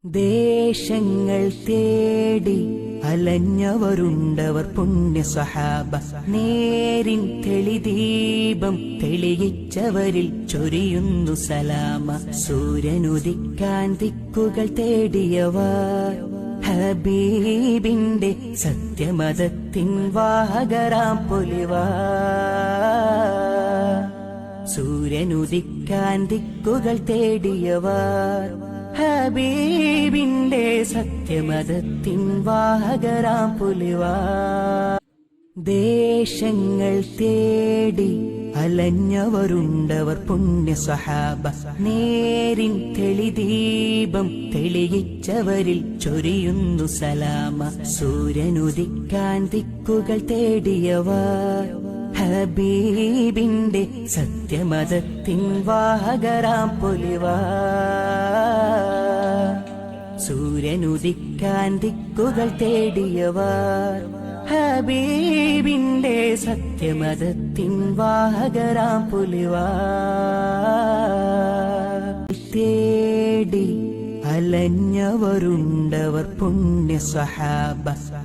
ദേശങ്ങൾ തേടി അലഞ്ഞവരുണ്ടവർ പുണ്യ സഹാബ. നേരിൻ തെളിദീപം തെളിയിച്ചവരിൽ ചൊരിയുന്നു സലാമ. സൂര്യനുദിക്കാൻ ദിക്കുകൾ തേടിയവർ ഹബീബിന്റെ സത്യമതത്തിൻ വാഹകരാം പൊലിവാ. സൂര്യനുദിക്കാൻ ദിക്കുകൾ തേടിയവർ ഹബീബിന്റെ സത്യമതത്തിൻ വാഹകരാം പുലിവാ. ദേശങ്ങൾ തേടി അലഞ്ഞവരുണ്ടവർ പുണ്യ സഹാബ. നേരിൻ തെളിദീപം തെളിയിച്ചവരിൽ ചൊരിയുന്നു സലാമ. സൂര്യനുദിക്കാൻ ദിക്കുകൾ തേടിയവർ ഹബീബിന്റെ സത്യമതത്തിൻ വാഹകരാം പൊലിവാ. സൂര്യനുദിക്കാൻ ദിക്കുകൾ തേടിയവർ ഹബീബിന്റെ സത്യമതത്തിൻ വാഹകരാം പുലിവാ. തേടി അലഞ്ഞവരുണ്ടവർ പുണ്യ സഹാബ.